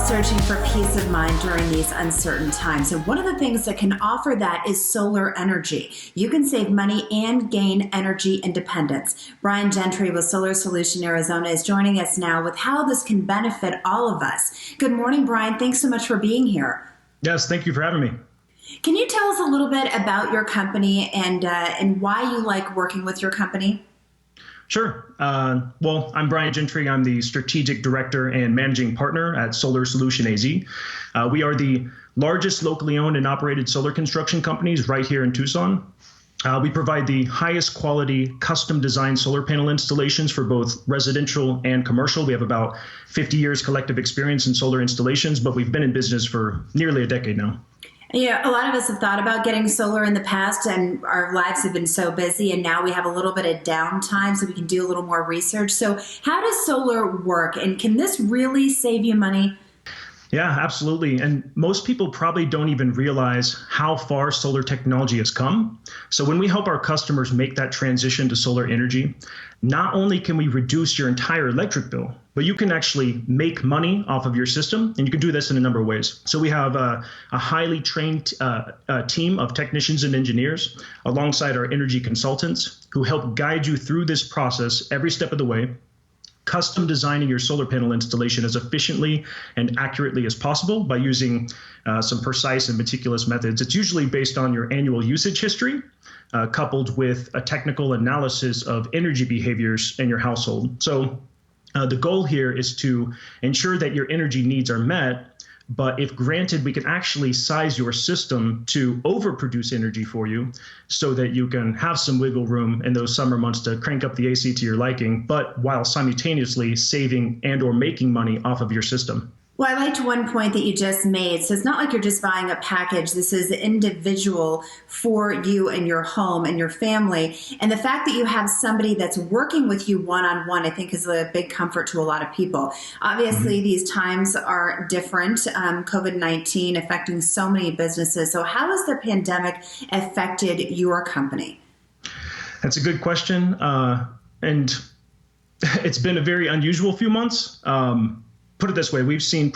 searching for peace of mind during these uncertain times. And one of the things that can offer that is solar energy. You can save money and gain energy independence. Brian Gentry with Solar Solution Arizona is joining us now with how this can benefit all of us. Good morning, Brian. Thanks so much for being here. Yes, thank you for having me. Can you tell us a little bit about your company and why you like working with your company? Sure. Well, I'm Brian Gentry. I'm the Strategic Director and Managing Partner at Solar Solution AZ. We are the largest locally owned and operated solar construction companies right here in Tucson. We provide the highest quality custom designed solar panel installations for both residential and commercial. We have about 50 years collective experience in solar installations, but we've been in business for nearly a decade now. Yeah, a lot of us have thought about getting solar in the past, and our lives have been so busy, and now we have a little bit of downtime so we can do a little more research. So how does solar work, and can this really save you money? Yeah, absolutely. And most people probably don't even realize how far solar technology has come. So when we help our customers make that transition to solar energy, not only can we reduce your entire electric bill, but you can actually make money off of your system. And you can do this in a number of ways. So we have a highly trained team of technicians and engineers alongside our energy consultants who help guide you through this process every step of the way, custom designing your solar panel installation as efficiently and accurately as possible by using some precise and meticulous methods. It's usually based on your annual usage history, coupled with a technical analysis of energy behaviors in your household. So the goal here is to ensure that your energy needs are met, but if granted, we can actually size your system to overproduce energy for you so that you can have some wiggle room in those summer months to crank up the AC to your liking, but while simultaneously saving and or making money off of your system. Well, I liked one point that you just made. So it's not like you're just buying a package. This is individual for you and your home and your family. And the fact that you have somebody that's working with you one-on-one, I think is a big comfort to a lot of people. Obviously, these times are different. COVID-19 affecting so many businesses. So how has the pandemic affected your company? That's a good question. And it's been a very unusual few months. Put it this way, we've seen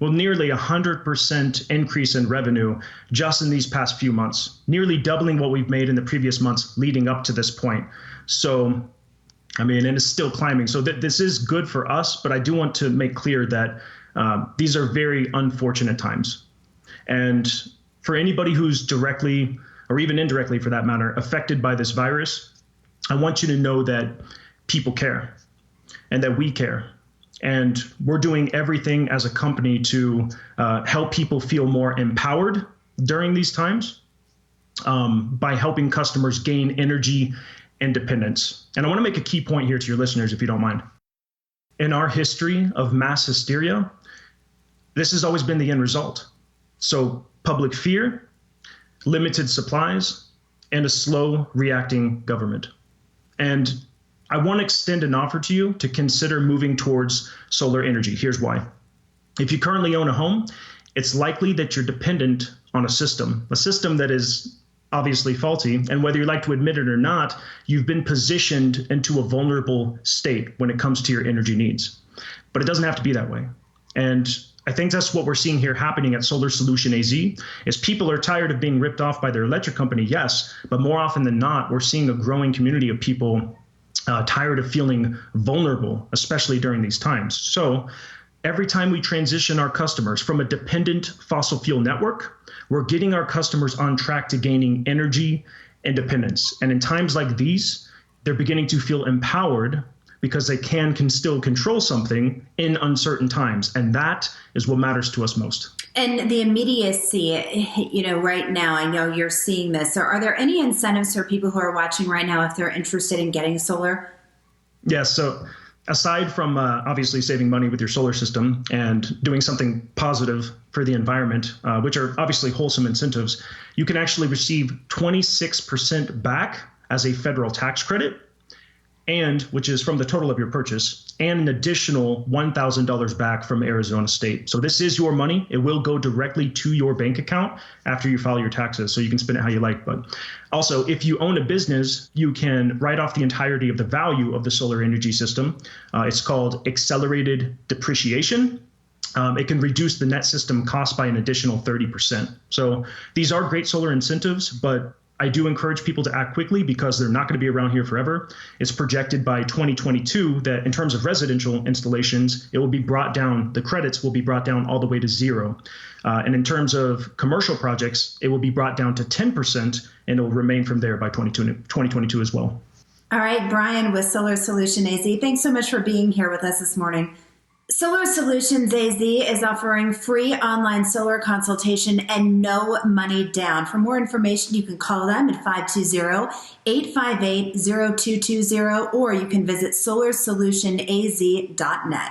nearly 100% increase in revenue just in these past few months, nearly doubling what we've made in the previous months leading up to this point. So, and it's still climbing. So this is good for us, but I do want to make clear that these are very unfortunate times. And for anybody who's directly, or even indirectly for that matter, affected by this virus, I want you to know that people care and that we care. And we're doing everything as a company to help people feel more empowered during these times by helping customers gain energy independence. And I want to make a key point here to your listeners, if you don't mind. In our history of mass hysteria, this has always been the end result. So public fear, limited supplies, and a slow reacting government. And I want to extend an offer to you to consider moving towards solar energy. Here's why. If you currently own a home, it's likely that you're dependent on a system that is obviously faulty. And whether you like to admit it or not, you've been positioned into a vulnerable state when it comes to your energy needs. But it doesn't have to be that way. And I think that's what we're seeing here happening at Solar Solution AZ, is people are tired of being ripped off by their electric company, yes, but more often than not, we're seeing a growing community of people tired of feeling vulnerable, especially during these times. So every time we transition our customers from a dependent fossil fuel network, we're getting our customers on track to gaining energy independence. And in times like these, they're beginning to feel empowered because they can still control something in uncertain times. And that is what matters to us most. And the immediacy, right now, I know you're seeing this. So are there any incentives for people who are watching right now if they're interested in getting solar? Yes. So aside from obviously saving money with your solar system and doing something positive for the environment, which are obviously wholesome incentives, you can actually receive 26% back as a federal tax credit, and which is from the total of your purchase, and an additional $1,000 back from Arizona State. So this is your money. It will go directly to your bank account after you file your taxes, so you can spend it how you like. But also, if you own a business, you can write off the entirety of the value of the solar energy system. It's called accelerated depreciation. it can reduce the net system cost by an additional 30%. So these are great solar incentives, but I do encourage people to act quickly because they're not going to be around here forever. It's projected by 2022 that in terms of residential installations, it will be brought down, the credits will be brought down all the way to zero. And in terms of commercial projects, it will be brought down to 10% and it will remain from there by 2022 as well. All right, Brian with Solar Solution AZ, thanks so much for being here with us this morning. Solar Solutions AZ is offering free online solar consultation and no money down. For more information, you can call them at 520-858-0220 or you can visit solarsolutionaz.net.